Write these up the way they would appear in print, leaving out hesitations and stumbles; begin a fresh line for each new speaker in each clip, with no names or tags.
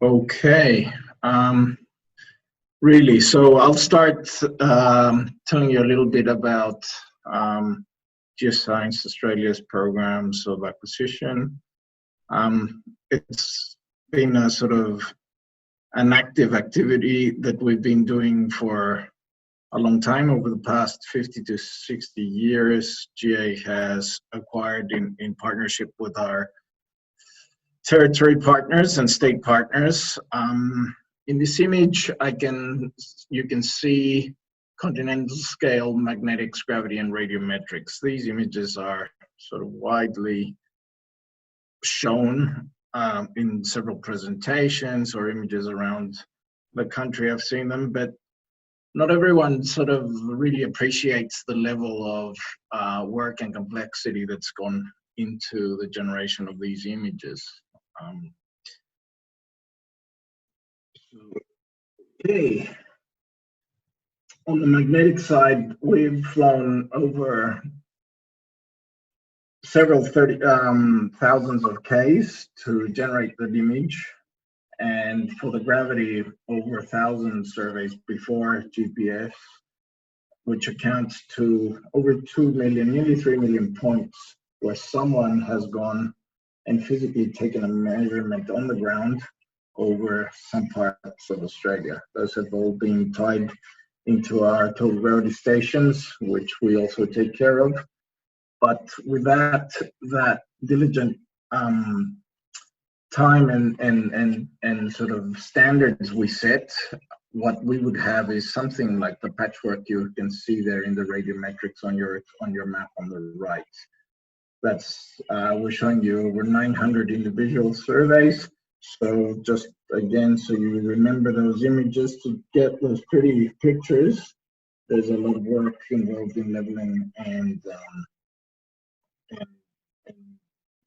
Okay, really. So I'll start telling you a little bit about Geoscience Australia's programs of acquisition. It's been a sort of an active activity that we've been doing for a long time. Over the past 50 to 60 years, GA has acquired in partnership with our territory partners and state partners. In this image, you can see continental scale magnetics, gravity, and radiometrics. These images are sort of widely shown in several presentations or images around the country. I've seen them, but not everyone sort of really appreciates the level of work and complexity that's gone into the generation of these images. Okay. On the magnetic side, we've flown over several thousands of Ks to generate that image, and for the gravity, over 1,000 surveys before GPS, which accounts to over 2 million, nearly 3 million points, where someone has gone and physically taken a measurement on the ground over some parts of Australia. Those have all been tied into our total gravity stations, which we also take care of. But with that diligent time and sort of standards we set, what we would have is something like the patchwork you can see there in the radiometrics on your map on the right. That's we're showing you over 900 individual surveys. So just again, so you remember those images to get those pretty pictures, there's a lot of work involved in leveling and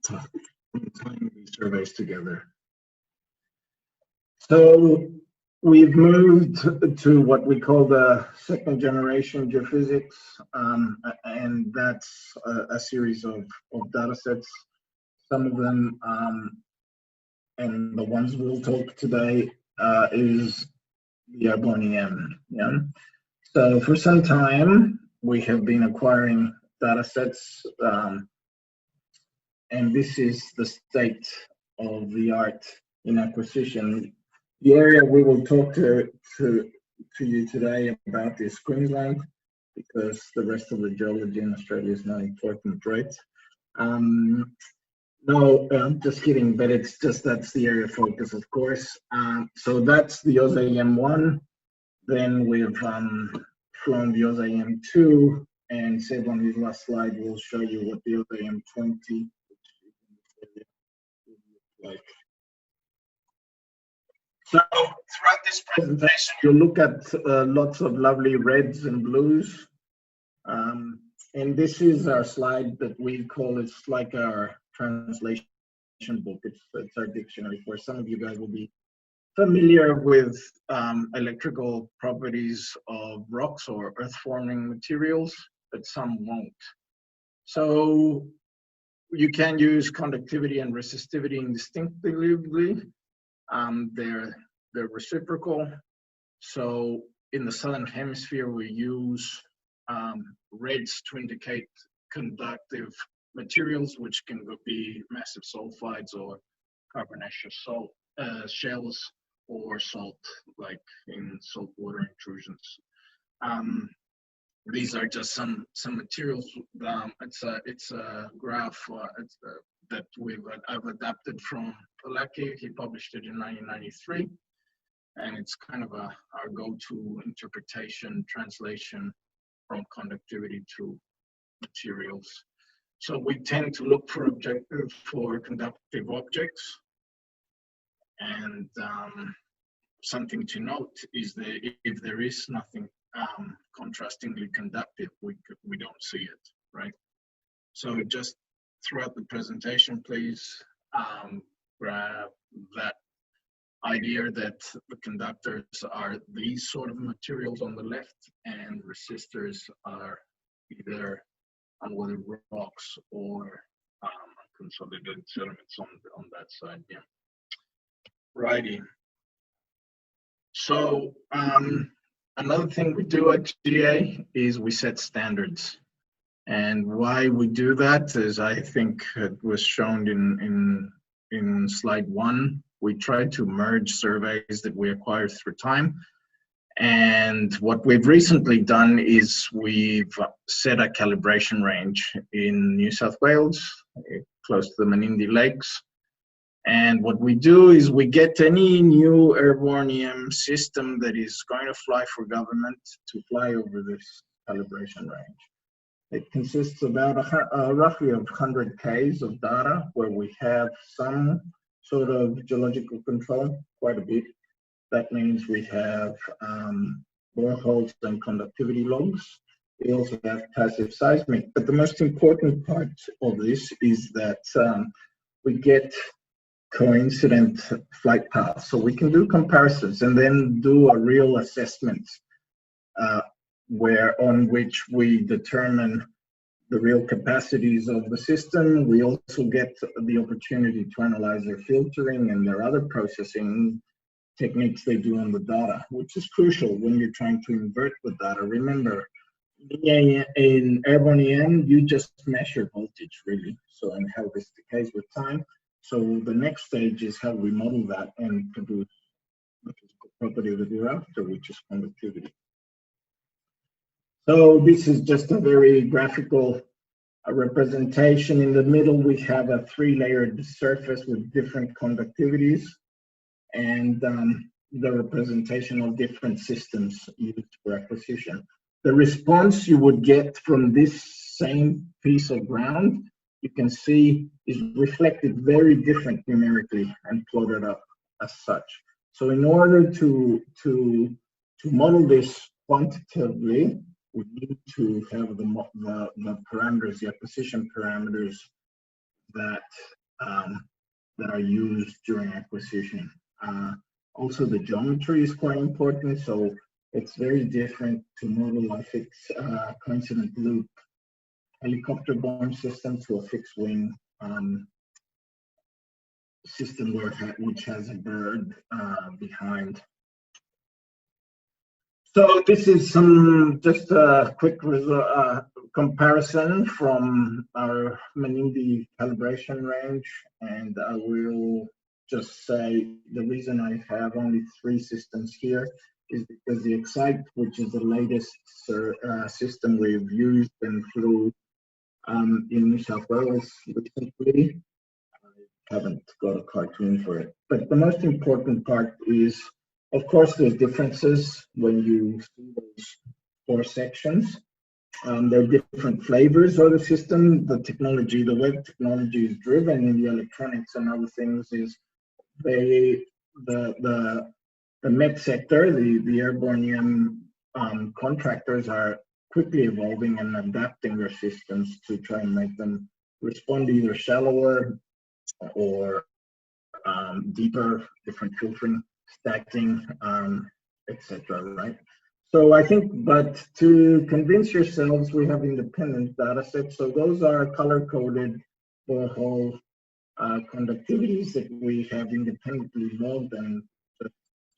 tying these surveys together. So we've moved to what we call the second generation geophysics, and that's a series of data sets. Some of them, and the ones we'll talk today, is the AEM. Yeah. So for some time, we have been acquiring data sets, and this is the state of the art in acquisition. The area we will talk to you today about is Queensland, because the rest of the geology in Australia is not important, right? No, I'm just kidding, but it's just that's the area of focus, of course. So that's the AEM1. Then we've flown the AEM2, and Seb on his last slide will show you what the AEM20 like. So throughout this presentation, you'll look at lots of lovely reds and blues. And this is our slide that we call, it's like our translation book. It's our dictionary. For some of you guys will be familiar with electrical properties of rocks or earth-forming materials, but some won't. So you can use conductivity and resistivity indistinctively. They're reciprocal. So in the southern hemisphere, we use reds to indicate conductive materials, which can be massive sulfides or carbonaceous shells or salt, like in saltwater intrusions. These are just some materials. It's a graph that I've adapted from Palaki. He published it in 1993, and it's kind of our go-to interpretation translation from conductivity to materials. So we tend to look for conductive objects, and something to note is that if there is nothing contrastingly conductive, we don't see it, right? So just throughout the presentation, please grab that idea that the conductors are these sort of materials on the left, and resistors are either unweathered rocks or consolidated sediments on that side. Yeah. Righty. So another thing we do at GA is we set standards. And why we do that is, I think it was shown in slide 1. We try to merge surveys that we acquire through time. And what we've recently done is we've set a calibration range in New South Wales, close to the Menindee Lakes. And what we do is we get any new airborne EM system that is going to fly for government to fly over this calibration range. It consists about roughly of 100 Ks of data where we have some sort of geological control, quite a bit. That means we have boreholes and conductivity logs. We also have passive seismic. But the most important part of this is that we get coincident flight paths. So we can do comparisons and then do a real assessment on which we determine the real capacities of the system. We also get the opportunity to analyze their filtering and their other processing techniques they do on the data, which is crucial when you're trying to invert the data. Remember, in airborne EM, you just measure voltage, really. So, and how this decays with time. So the next stage is how we model that and produce the physical property that we're after, which is conductivity. So this is just a very graphical representation. In the middle, we have a 3-layered surface with different conductivities and the representation of different systems used for acquisition. The response you would get from this same piece of ground, you can see, is reflected very different numerically and plotted up as such. So in order to model this quantitatively, we need to have the parameters, the acquisition parameters that are used during acquisition. Also, the geometry is quite important. So it's very different to model a fixed coincident loop helicopter-borne system to a fixed wing system which has a bird behind. So this is just a quick comparison from our Menindee calibration range, and I will just say the reason I have only 3 systems here is because the Excite, which is the latest system we've used and flew in New South Wales recently, I haven't got a cartoon for it. But the most important part is, of course, there's differences when you see those 4 sections. There are different flavors of the system. The technology, the web technology is driven in the electronics and other things. Is the Met sector, the airborne EM contractors are quickly evolving and adapting their systems to try and make them respond either shallower or deeper, different filtering, stacking, etc. Right? So I think, but to convince yourselves, we have independent data sets. So those are color-coded borehole conductivities that we have independently logged and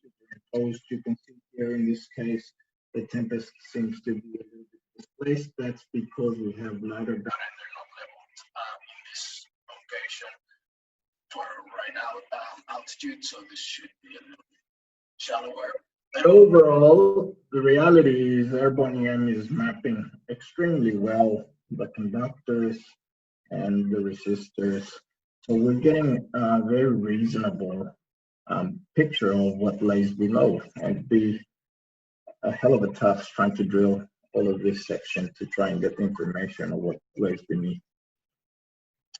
superimposed. You can see here in this case, the tempest seems to be a little bit displaced. That's because we have lighter data and they're not leveled in this location for right now altitude. So this should be a little bit shallower. But overall, the reality is airborne EM is mapping extremely well the conductors and the resistors. So we're getting a very reasonable picture of what lays below, and it'd be a hell of a task trying to drill all of this section to try and get the information of what lays beneath.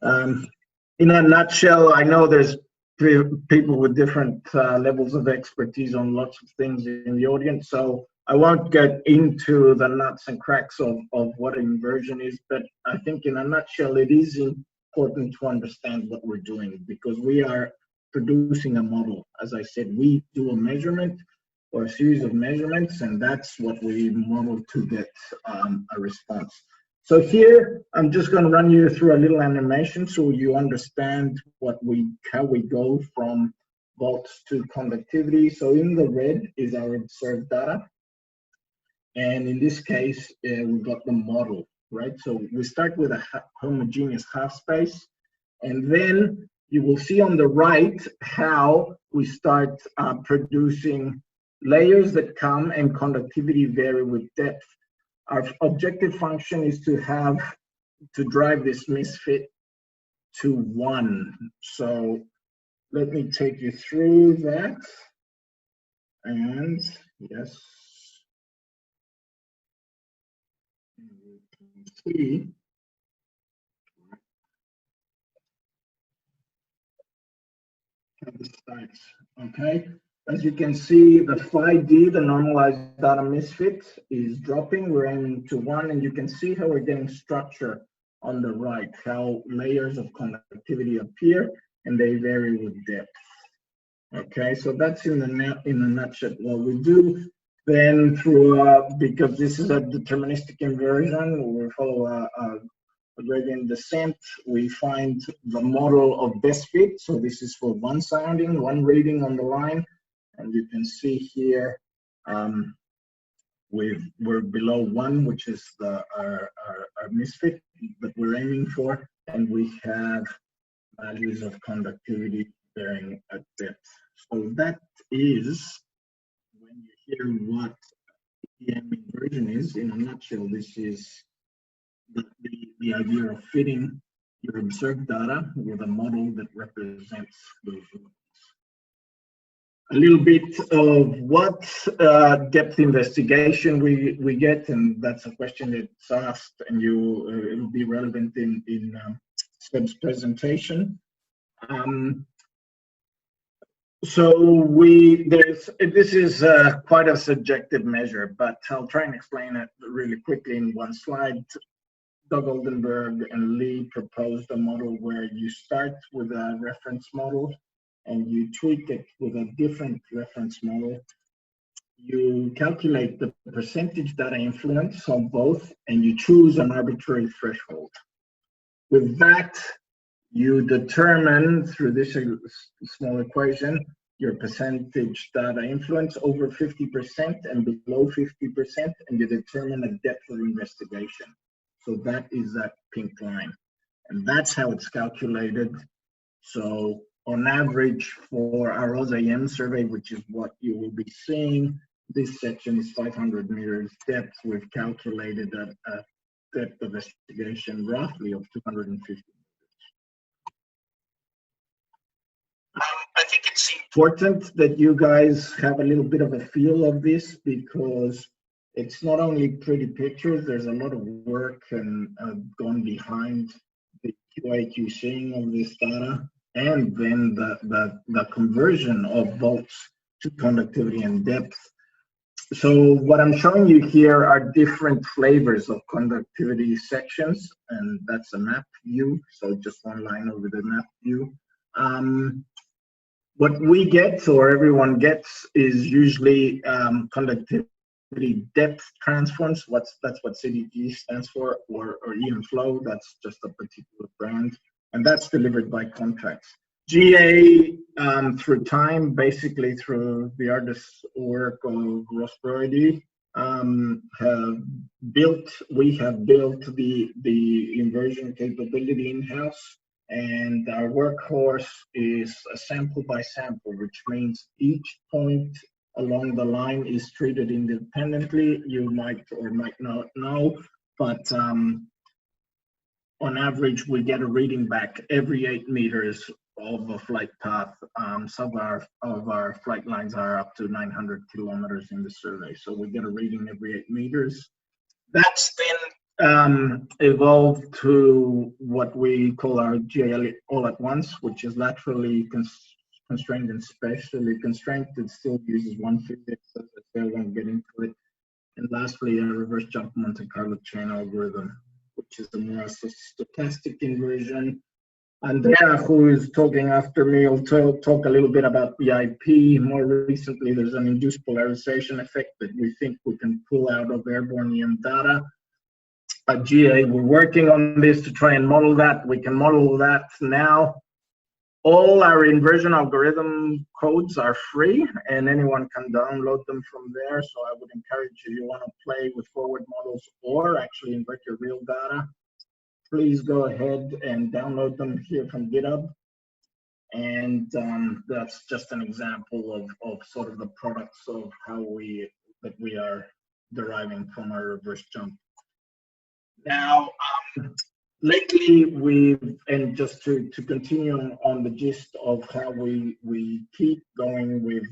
In a nutshell, I know there's people with different levels of expertise on lots of things in the audience, so I won't get into the nuts and cracks of what inversion is, but I think in a nutshell, it is important to understand what we're doing because we are producing a model. As I said, we do a measurement or a series of measurements, and that's what we model to get a response. So here, I'm just going to run you through a little animation so you understand how we go from volts to conductivity. So in the red is our observed data. And in this case, we've got the model, right? So we start with a homogeneous half space, and then you will see on the right how we start producing layers that come and conductivity vary with depth. Our objective function is to drive this misfit to 1. So let me take you through that. And yes, you can see how this starts. Okay, as you can see, the phi d, the normalized data misfit, is dropping. We're aiming to 1, and you can see how we're getting structure on the right, how layers of conductivity appear and they vary with depth. Okay, so that's in a nutshell what we do. Then through, because this is a deterministic inversion, we follow a gradient descent, we find the model of best fit. So this is for one sounding, one reading on the line. And you can see here, we're below 1, which is our misfit that we're aiming for. And we have values of conductivity varying at depth. So that is, when you hear what AEM inversion is, in a nutshell, this is the idea of fitting your observed data with a model that represents those rules. A little bit of what depth investigation we get, and that's a question that's asked, and it'll be relevant in Seb's presentation. So this is quite a subjective measure, but I'll try and explain it really quickly in one slide. Doug Oldenburg and Lee proposed a model where you start with a reference model and you tweak it with a different reference model. You calculate the percentage data influence on both, and you choose an arbitrary threshold. With that, you determine through this small equation your percentage data influence over 50% and below 50%, and you determine a depth of investigation. So that is that pink line, and that's how it's calculated. So on average for our AEM survey, which is what you will be seeing, this section is 500 meters depth. We've calculated a depth of investigation roughly of 250. I think it's important that you guys have a little bit of a feel of this, because it's not only pretty pictures, there's a lot of work and gone behind the QA/QCing of this data, and then the conversion of volts to conductivity and depth. So what I'm showing you here are different flavors of conductivity sections, and that's a map view. So just one line over the map view. What we get, or everyone gets, is usually conductivity depth transforms. That's what CDG stands for, or EM flow. That's just a particular brand, and that's delivered by contracts. GA through time, basically through the artist's work of Ross Brody, we have built the inversion capability in-house. And our workhorse is a sample by sample, which means each point along the line is treated independently. You might or might not know, but on average, we get a reading back every 8 meters of a flight path. Some of our flight lines are up to 900 kilometers in the survey. So we get a reading every 8 meters. That's then evolved to what we call our GA all at once, which is laterally constrained and spatially constrained. It still uses one physics, so I won't get into it. And lastly, a reverse jump Monte Carlo chain algorithm, which is a more stochastic inversion. Andrea, who is talking after me, will talk a little bit about the IP. More recently, there's an induced polarization effect that we think we can pull out of airborne EM data. At GA, we're working on this to try and model that. We can model that now. All our inversion algorithm codes are free and anyone can download them from there. So I would encourage you, if you want to play with forward models or actually invert your real data, please go ahead and download them here from GitHub. And that's just an example of sort of the products of how we are deriving from our reverse jump. Now, lately and just to continue on the gist of how we keep going with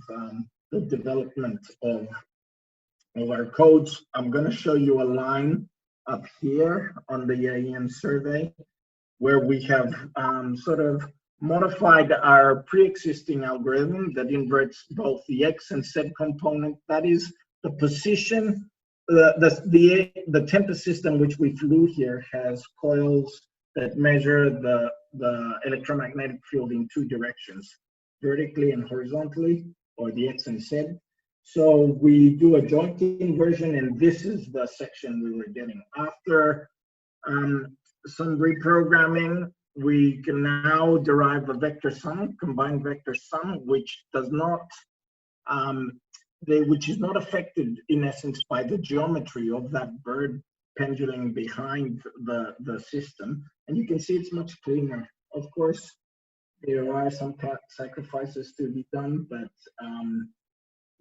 the development of our codes, I'm going to show you a line up here on the AEM survey where we have sort of modified our pre-existing algorithm that inverts both the X and Z component. That is the position. The Tempest system which we flew here has coils that measure the electromagnetic field in two directions, vertically and horizontally, or the X and Z. So we do a joint inversion, and this is the section we were getting. After some reprogramming, we can now derive a vector sum, combined vector sum, which does not which is not affected in essence by the geometry of that bird pendulum behind the system. And you can see it's much cleaner. Of course, there are some sacrifices to be done, but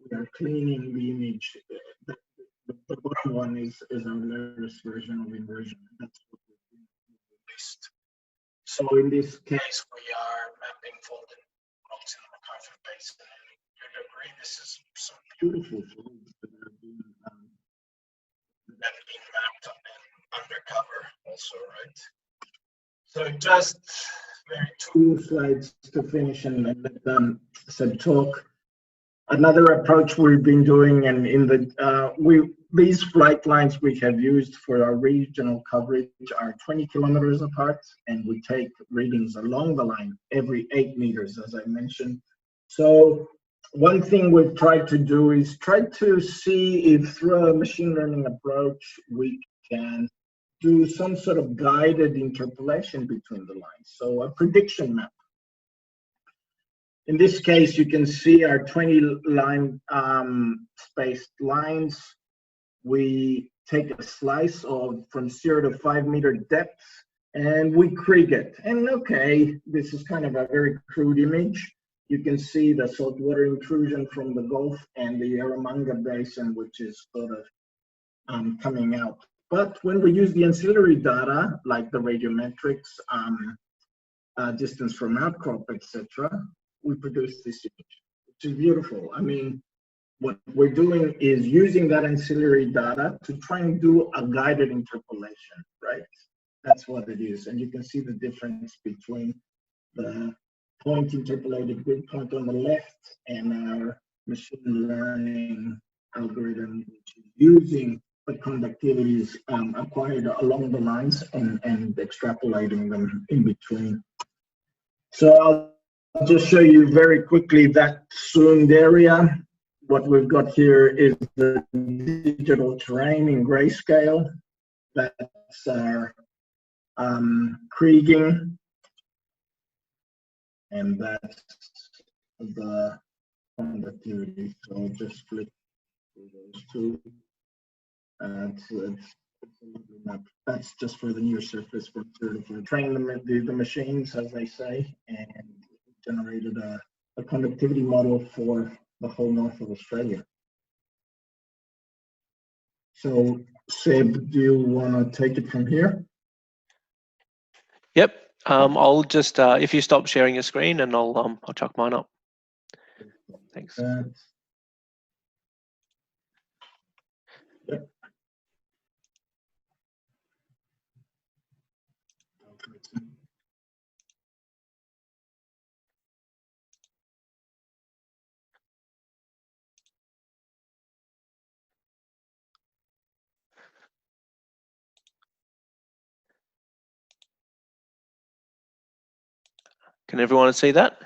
we are cleaning the image. The bottom one is our latest version of inversion. That's what we're doing best. So in this case, we are mapping folded nodes in the MacArthur Basin. You'd agree this is some beautiful folds that are being mapped and undercover also, right? So just very two slides to finish and let Seb talk. Another approach we've been doing, and in the these flight lines we have used for our regional coverage are 20 kilometers apart, and we take readings along the line every 8 meters, as I mentioned. So one thing we've tried to do is try to see if through a machine learning approach we can do some sort of guided interpolation between the lines. So a prediction map. In this case, you can see our 20 line spaced lines. We take a slice of from 0 to 5 meter depth and we Krieg it. And okay, this is kind of a very crude image. You can see the saltwater intrusion from the Gulf and the Yarramunga Basin, which is sort of coming out. But when we use the ancillary data, like the radiometrics, distance from outcrop, etc., we produce this image, which is beautiful. I mean, what we're doing is using that ancillary data to try and do a guided interpolation, right? That's what it is. And you can see the difference between the point interpolated grid point on the left and our machine learning algorithm, which is using the conductivities acquired along the lines and extrapolating them in between. So I'll just show you very quickly that zoomed area. What we've got here is the digital terrain in grayscale. That's our Krieging. And that's the conductivity. So I'll just flip through those two. That's just for the near surface. We're training the machines, as they say, and generated a conductivity model for the whole north of Australia. So, Seb, do you want to take it from here?
Yep. I'll just if you stop sharing your screen, and I'll chuck mine up. Thanks.
Yep.
Can everyone see that?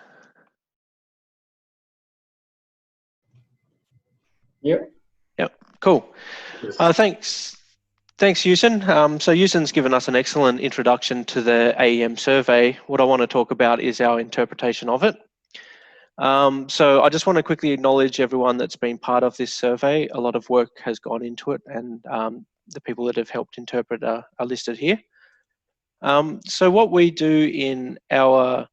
Yep.
Yep. Cool.
Yes.
Thanks. Thanks, Yuseyn. So Yuseyn's given us an excellent introduction to the AEM survey. What I want to talk about is our interpretation of it. So I just want to quickly acknowledge everyone that's been part of this survey. A lot of work has gone into it, and the people that have helped interpret are listed here. So what we do in our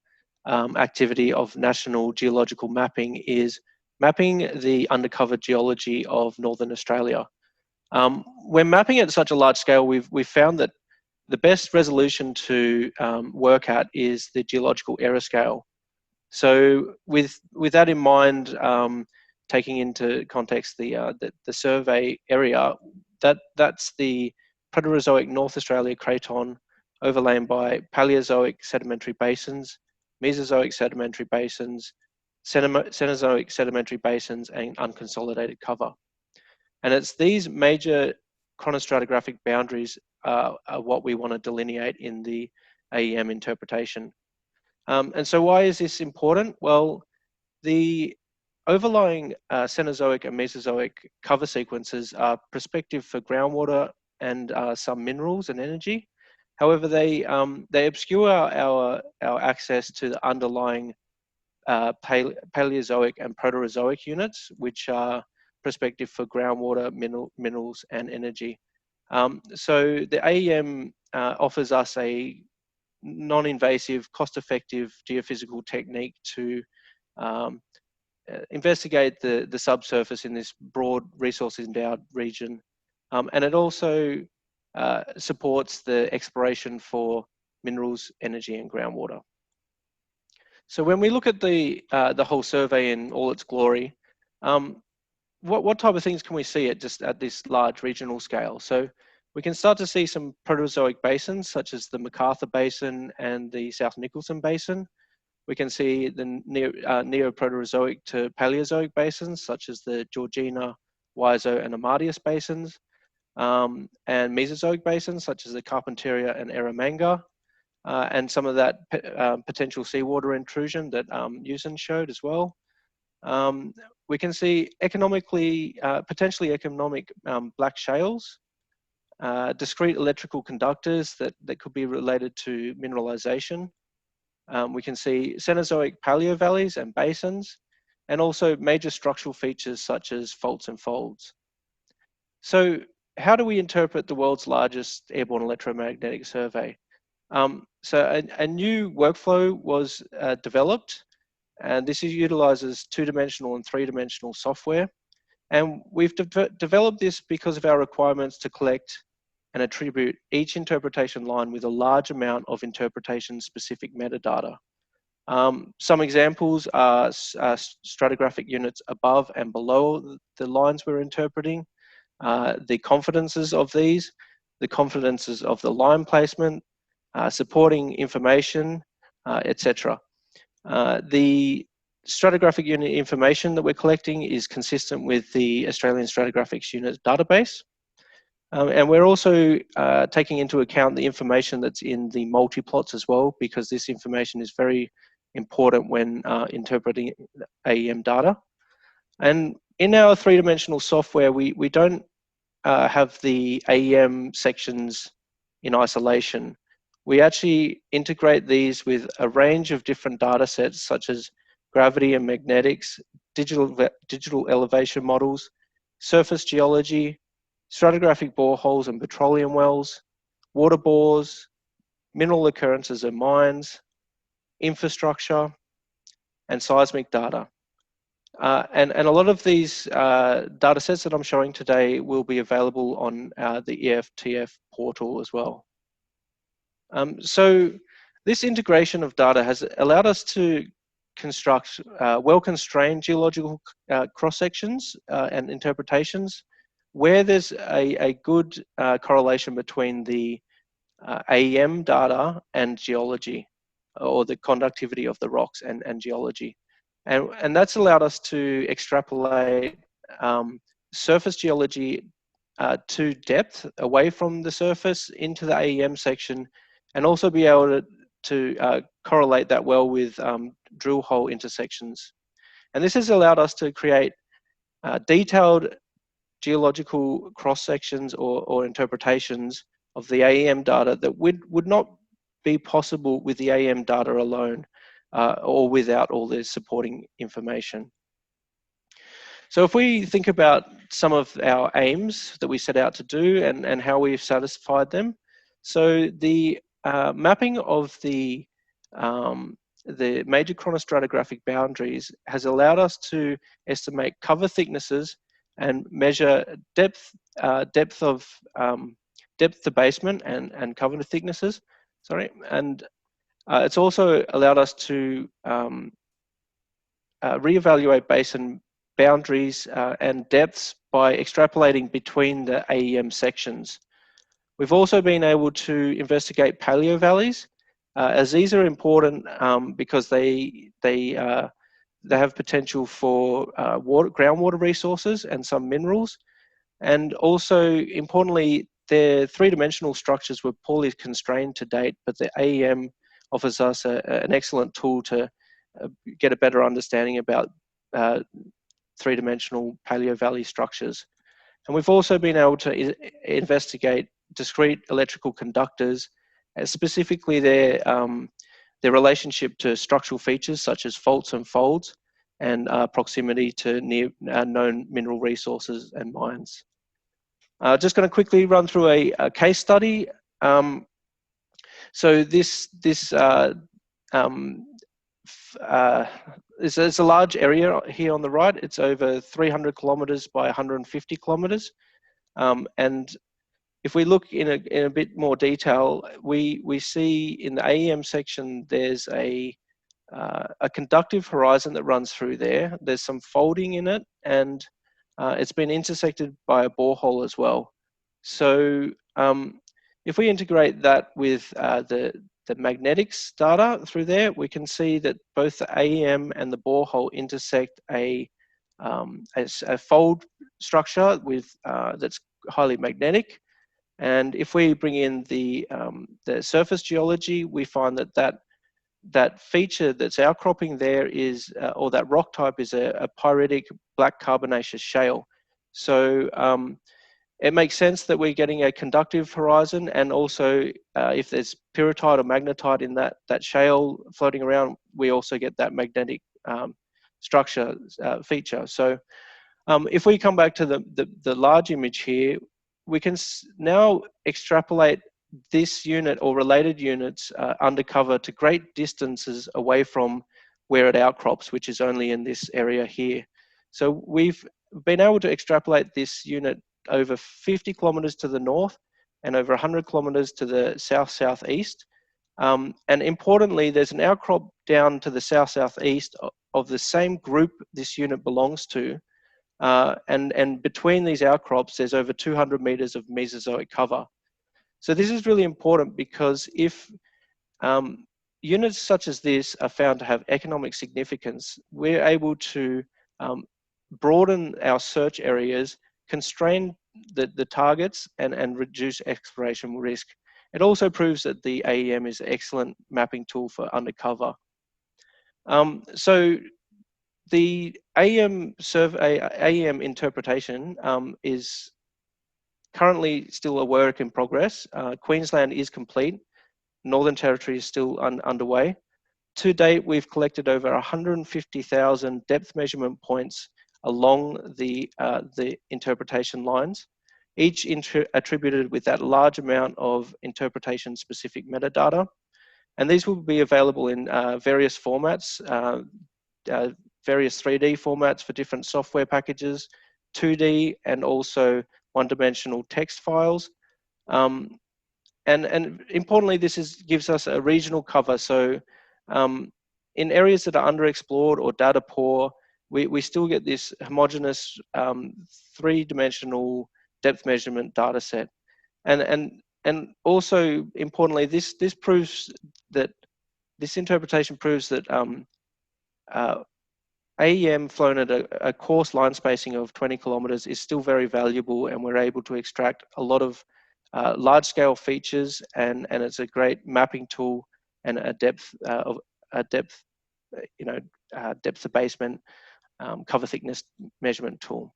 activity of national geological mapping is mapping the undercover geology of Northern Australia. When mapping at such a large scale, we've found that the best resolution to work at is the geological error scale. So with that in mind, taking into context the survey area, that's the Proterozoic North Australia craton overlain by Paleozoic sedimentary basins, Mesozoic sedimentary basins, Cenozoic sedimentary basins, and unconsolidated cover. And it's these major chronostratigraphic boundaries are what we want to delineate in the AEM interpretation. And so why is this important? Well, the overlying Cenozoic and Mesozoic cover sequences are prospective for groundwater and some minerals and energy. However, they obscure our access to the underlying Paleozoic and Proterozoic units, which are prospective for groundwater, minerals, and energy. So the AEM offers us a non-invasive, cost-effective geophysical technique to investigate the subsurface in this broad resource-endowed region. And it also supports the exploration for minerals, energy, and groundwater. So when we look at the whole survey in all its glory, what type of things can we see at this large regional scale? So we can start to see some Proterozoic basins, such as the MacArthur Basin and the South Nicholson Basin. We can see the Neo-Proterozoic to Paleozoic basins, such as the Georgina, Waizo, and Amadeus basins, and Mesozoic basins, such as the Carpentaria and Eromanga, and some of that potential seawater intrusion that Yuseyn showed as well. We can see potentially economic black shales, discrete electrical conductors that could be related to mineralization. We can see Cenozoic paleovalleys and basins, and also major structural features such as faults and folds. So how do we interpret the world's largest airborne electromagnetic survey? So a new workflow was developed, and this utilizes two-dimensional and three-dimensional software. And we've developed this because of our requirements to collect and attribute each interpretation line with a large amount of interpretation-specific metadata. Some examples are stratigraphic units above and below the lines we're interpreting, the confidences of these, the confidences of the line placement, supporting information, etc. The stratigraphic unit information that we're collecting is consistent with the Australian Stratigraphics Unit database. And we're also taking into account the information that's in the multi-plots as well, because this information is very important when interpreting AEM data. And in our three-dimensional software, we don't have the AEM sections in isolation. We actually integrate these with a range of different data sets, such as gravity and magnetics, digital elevation models, surface geology, stratigraphic boreholes and petroleum wells, water bores, mineral occurrences and mines, infrastructure, and seismic data. And a lot of these data sets that I'm showing today will be available on the EFTF portal as well. So this integration of data has allowed us to construct well-constrained geological cross-sections and interpretations where there's a good correlation between the AEM data and geology, or the conductivity of the rocks and geology. And that's allowed us to extrapolate surface geology to depth, away from the surface into the AEM section, and also be able to correlate that well with drill hole intersections. And this has allowed us to create detailed geological cross-sections or interpretations of the AEM data that would not be possible with the AEM data alone or without all the supporting information. So if we think about some of our aims that we set out to do and how we've satisfied them, so the mapping of the major chronostratigraphic boundaries has allowed us to estimate cover thicknesses and measure depth to basement and cover thicknesses. Sorry, and it's also allowed us to reevaluate basin boundaries and depths by extrapolating between the AEM sections. We've also been able to investigate paleo valleys, as these are important because they have potential for groundwater resources and some minerals, and also importantly, their three-dimensional structures were poorly constrained to date, but the AEM offers us an excellent tool to get a better understanding about three-dimensional paleo valley structures. And we've also been able to investigate discrete electrical conductors, specifically their relationship to structural features such as faults and folds, and proximity to near known mineral resources and mines. Just going to quickly run through a case study. So this it's a large area here on the right. It's over 300 kilometers by 150 kilometers. And if we look in a bit more detail, we see in the AEM section, there's a conductive horizon that runs through there. There's some folding in it, and it's been intersected by a borehole as well. So if we integrate that with the magnetics data through there, we can see that both the AEM and the borehole intersect a fold structure with that's highly magnetic. And if we bring in the surface geology, we find that feature that's outcropping there is, or that rock type is a pyritic black carbonaceous shale. So it makes sense that we're getting a conductive horizon, and also if there's pyrrhotite or magnetite in that shale floating around, we also get that magnetic structure feature. So if we come back to the large image here, we can now extrapolate this unit or related units undercover to great distances away from where it outcrops, which is only in this area here. So we've been able to extrapolate this unit over 50 kilometers to the north and over 100 kilometers to the south-southeast. And importantly, there's an outcrop down to the south-southeast of the same group this unit belongs to. And between these outcrops, there's over 200 meters of Mesozoic cover. So this is really important because if units such as this are found to have economic significance, we're able to broaden our search areas, constrain the targets, and reduce exploration risk. It also proves that the AEM is an excellent mapping tool for undercover. So the AEM interpretation is currently still a work in progress. Queensland is complete. Northern Territory is still underway. To date, we've collected over 150,000 depth measurement points along the interpretation lines, each attributed with that large amount of interpretation-specific metadata. And these will be available in various formats, various 3D formats for different software packages, 2D, and also one-dimensional text files. And importantly, this gives us a regional cover. So in areas that are underexplored or data poor, we still get this homogeneous three-dimensional depth measurement data set. And also importantly, this interpretation proves that AEM flown at a coarse line spacing of 20 kilometers is still very valuable, and we're able to extract a lot of large-scale features, and it's a great mapping tool and a depth of basement cover thickness measurement tool.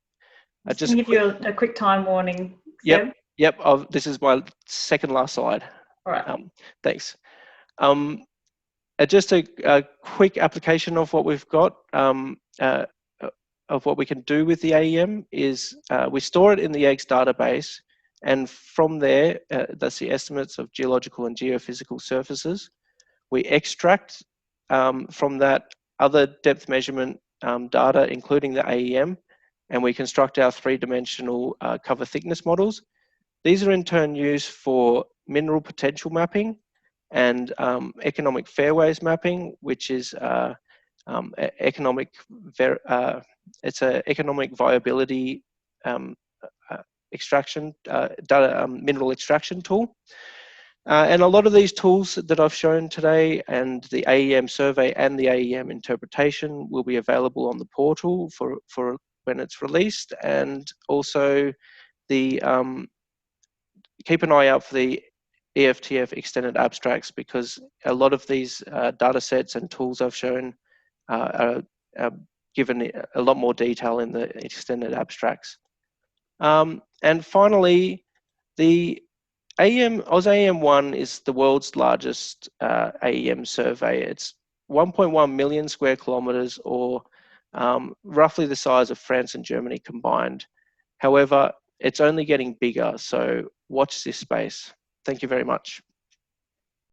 Just to give you a quick time warning, Seb.
Yep. This is my second last slide.
All right.
Thanks. Just a quick application of what we've got, of what we can do with the AEM is we store it in the EGGS database, and from there, that's the estimates of geological and geophysical surfaces. We extract from that other depth measurement data, including the AEM, and we construct our three-dimensional cover thickness models. These are in turn used for mineral potential mapping and economic fairways mapping, which is economic viability extraction data, mineral extraction tool. And a lot of these tools that I've shown today, and the AEM survey and the AEM interpretation, will be available on the portal for when it's released. And also the keep an eye out for the EFTF extended abstracts, because a lot of these data sets and tools I've shown are given a lot more detail in the extended abstracts. And finally, the AEM1 is the world's largest AEM survey. It's 1.1 million square kilometers, or roughly the size of France and Germany combined. However, it's only getting bigger, so watch this space. Thank you very much.